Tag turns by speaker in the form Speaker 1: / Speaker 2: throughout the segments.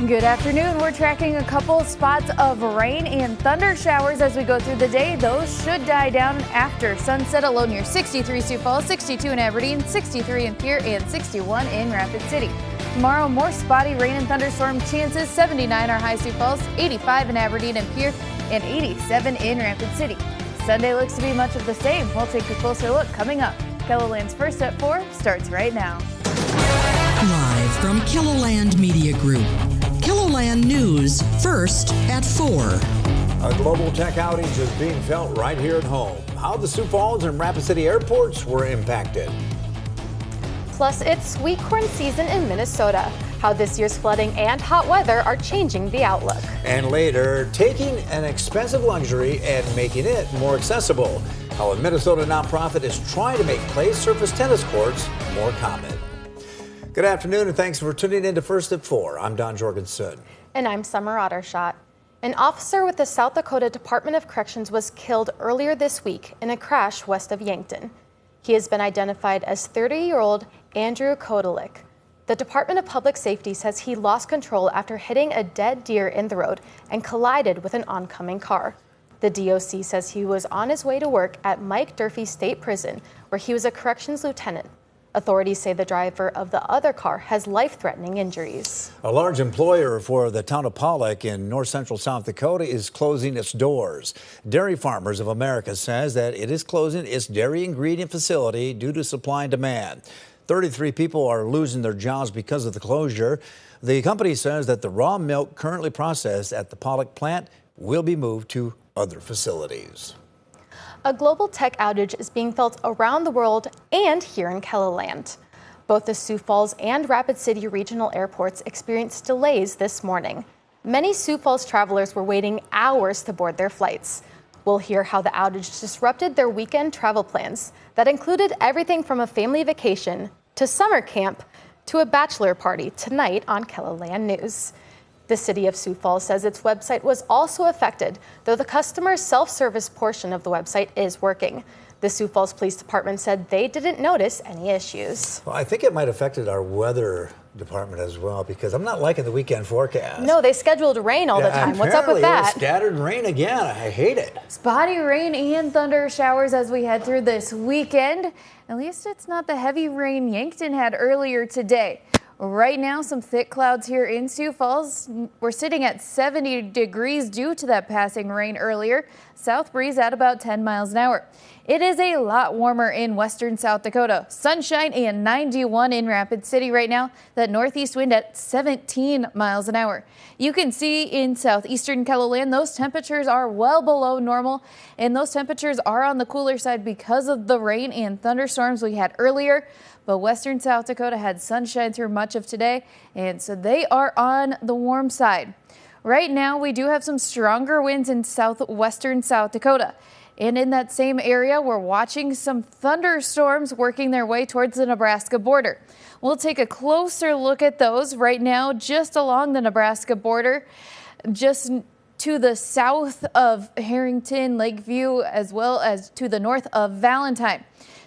Speaker 1: Good afternoon. We're tracking a couple spots of rain and thunder showers as we go through the day. Those should die down after sunset. A low near 63 Sioux Falls, 62 in Aberdeen, 63 in Pierre, and 61 in Rapid City. Tomorrow, more spotty rain and thunderstorm chances. 79 are high Sioux Falls, 85 in Aberdeen and Pierre, and 87 in Rapid City. Sunday looks to be much of the same. We'll take a closer look coming up. KELOLAND's First at 4 starts right now.
Speaker 2: Live from KELOLAND Media Group. KELOLAND News, First at 4.
Speaker 3: A global tech outage is being felt right here at home. How the Sioux Falls and Rapid City airports were impacted.
Speaker 4: Plus, it's sweet corn season in Minnesota. How this year's flooding and hot weather are changing the outlook.
Speaker 3: And later, taking an expensive luxury and making it more accessible. How a Minnesota nonprofit is trying to make clay surface tennis courts more common. Good afternoon, and thanks for tuning in to First at 4. I'm Don Jorgensen.
Speaker 4: And I'm Summer Ottershot. An officer with the South Dakota Department of Corrections was killed earlier this week in a crash west of Yankton. He has been identified as 30-year-old Andrew Kodelik. The Department of Public Safety says he lost control after hitting a dead deer in the road and collided with an oncoming car. The DOC says he was on his way to work at Mike Durfee State Prison, where he was a corrections lieutenant. Authorities say the driver of the other car has life-threatening injuries.
Speaker 3: A large employer for the town of Pollock in north central South Dakota is closing its doors. Dairy Farmers of America says that it is closing its dairy ingredient facility due to supply and demand. 33 people are losing their jobs because of the closure. The company says that the raw milk currently processed at the Pollock plant will be moved to other facilities.
Speaker 4: A global tech outage is being felt around the world and here in KELOLAND. Both the Sioux Falls and Rapid City regional airports experienced delays this morning. Many Sioux Falls travelers were waiting hours to board their flights. We'll hear how the outage disrupted their weekend travel plans that included everything from a family vacation to summer camp to a bachelor party tonight on KELOLAND News. The city of Sioux Falls says its website was also affected, though the customer self-service portion of the website is working. The Sioux Falls Police Department said they didn't notice any issues.
Speaker 3: Well, I think it might have affected our weather department as well, because I'm not liking the weekend forecast.
Speaker 4: No, they scheduled rain all the time. What's up with that?
Speaker 3: Scattered rain again. I hate it.
Speaker 1: Spotty rain and thunder showers as we head through this weekend. At least it's not the heavy rain Yankton had earlier today. Right now, some thick clouds here in Sioux Falls. We're sitting at 70 degrees due to that passing rain earlier. South breeze at about 10 miles an hour. It is a lot warmer in western South Dakota. Sunshine and 91 in Rapid City right now. That northeast wind at 17 miles an hour. You can see in southeastern KELOLAND, those temperatures are well below normal. And those temperatures are on the cooler side because of the rain and thunderstorms we had earlier. But western South Dakota had sunshine through much of today, and so they are on the warm side. Right now, we do have some stronger winds in southwestern South Dakota. And in that same area, we're watching some thunderstorms working their way towards the Nebraska border. We'll take a closer look at those right now, just along the Nebraska border, just to the south of Harrington, Lakeview, as well as to the north of Valentine.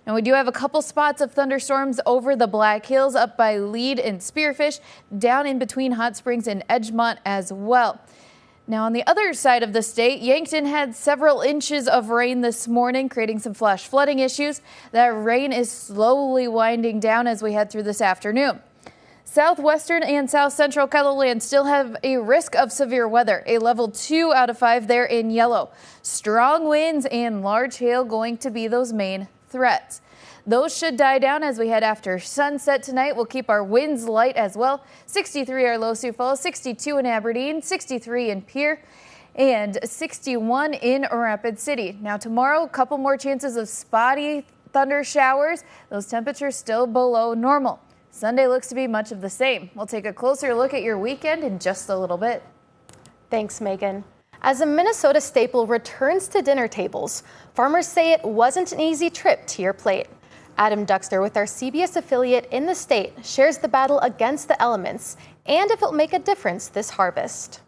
Speaker 1: Now, we do have a couple spots of thunderstorms over the Black Hills, up by Lead and Spearfish, down in between Hot Springs and Edgemont as well. Now, on the other side of the state, Yankton had several inches of rain this morning, creating some flash flooding issues. That rain is slowly winding down as we head through this afternoon. Southwestern and south central KELOLAND still have a risk of severe weather, a level 2 out of 5 there in yellow. Strong winds and large hail going to be those main threats. Those should die down as we head after sunset tonight. We'll keep our winds light as well. 63 are low Sioux Falls, 62 in Aberdeen, 63 in Pierre, and 61 in Rapid City. Now tomorrow, a couple more chances of spotty thunder showers. Those temperatures still below normal. Sunday looks to be much of the same. We'll take a closer look at your weekend in just a little bit.
Speaker 4: Thanks, Megan. As a Minnesota staple returns to dinner tables, farmers say it wasn't an easy trip to your plate. Adam Duxter with our CBS affiliate in the state shares the battle against the elements and if it'll make a difference this harvest.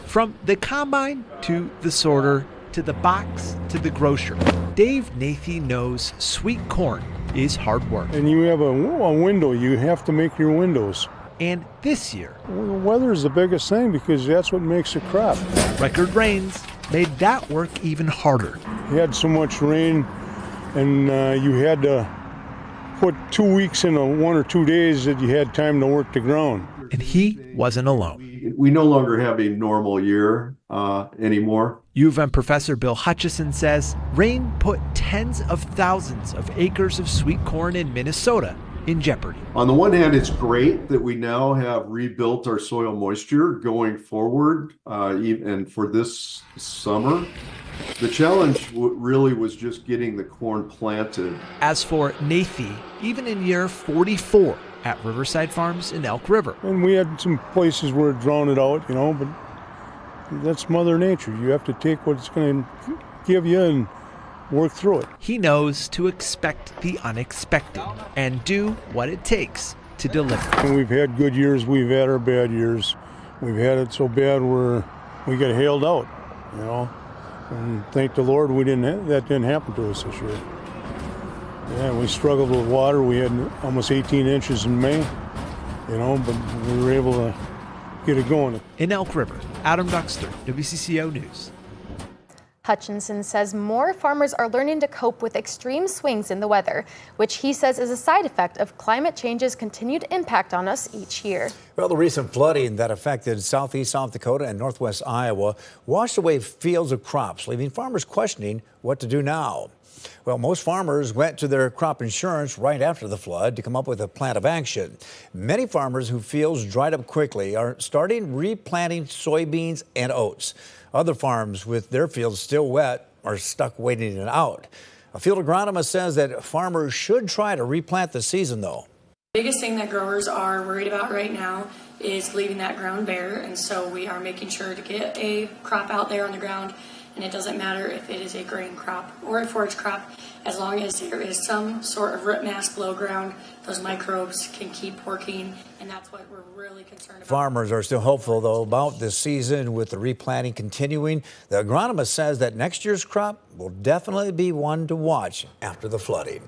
Speaker 5: From the combine to the sorter to the box to the grocer, Dave Nathy knows sweet corn is hard work.
Speaker 6: And you have a window, you have to make your windows.
Speaker 5: And this year,
Speaker 6: Well, the weather is the biggest thing because that's what makes a crop.
Speaker 5: record rains made that work even harder.
Speaker 6: You had so much rain, and you had to put 2 weeks in 1 or 2 days that you had time to work the ground.
Speaker 5: And he wasn't alone.
Speaker 7: We no longer have a normal year anymore.
Speaker 5: U of M professor Bill Hutchison says rain put tens of thousands of acres of sweet corn in Minnesota in jeopardy.
Speaker 7: On the one hand, it's great that we now have rebuilt our soil moisture going forward, and for this summer. The challenge really was just getting the corn planted.
Speaker 5: As for Nathy, even in year 44 at Riverside Farms in Elk River,
Speaker 6: And we had some places where it drowned it out, but that's Mother Nature. You have to take what it's going to give you and work through it.
Speaker 5: he knows to expect the unexpected and do what it takes to deliver.
Speaker 6: And we've had good years, we've had our bad years. We've had it so bad where we got hailed out, And thank the Lord that didn't happen to us this year. Yeah, we struggled with water. We had almost 18 inches in May, but we were able to get it going.
Speaker 5: In Elk River, Adam Duxter, WCCO News.
Speaker 4: Hutchinson says more farmers are learning to cope with extreme swings in the weather, which he says is a side effect of climate change's continued impact on us each year.
Speaker 3: Well, the recent flooding that affected southeast South Dakota and northwest Iowa washed away fields of crops, leaving farmers questioning what to do now. Well, most farmers went to their crop insurance right after the flood to come up with a plan of action. Many farmers whose fields dried up quickly are starting replanting soybeans and oats. Other farms with their fields still wet are stuck waiting it out. A field agronomist says that farmers should try to replant this season, though.
Speaker 8: The biggest thing that growers are worried about right now is leaving that ground bare, and so we are making sure to get a crop out there on the ground. And it doesn't matter if it is a grain crop or a forage crop, as long as there is some sort of root mass below ground, those microbes can keep working, and that's what we're really concerned about.
Speaker 3: Farmers are still hopeful, though, about this season with the replanting continuing. The agronomist says that next year's crop will definitely be one to watch after the flooding.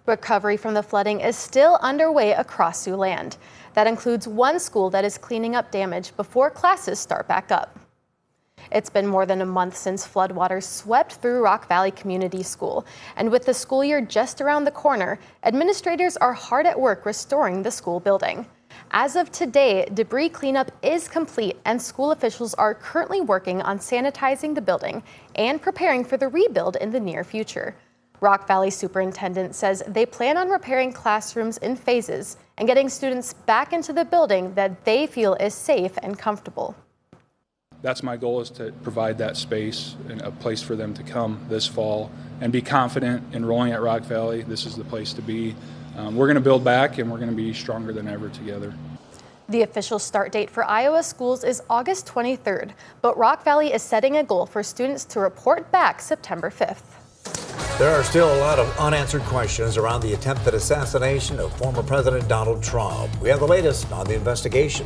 Speaker 4: Recovery from the flooding is still underway across Siouxland. That includes one school that is cleaning up damage before classes start back up. It's been more than a month since floodwaters swept through Rock Valley Community School, and with the school year just around the corner, administrators are hard at work restoring the school building. As of today, debris cleanup is complete, and school officials are currently working on sanitizing the building and preparing for the rebuild in the near future. Rock Valley Superintendent says they plan on repairing classrooms in phases and getting students back into the building that they feel is safe and comfortable.
Speaker 9: That's my goal, is to provide that space and a place for them to come this fall and be confident enrolling at Rock Valley. This is the place to be. We're going to build back, and we're going to be stronger than ever together.
Speaker 4: The official start date for Iowa schools is August 23rd, but Rock Valley is setting a goal for students to report back September 5th.
Speaker 3: There are still a lot of unanswered questions around the attempted assassination of former President Donald Trump. We have the latest on the investigation.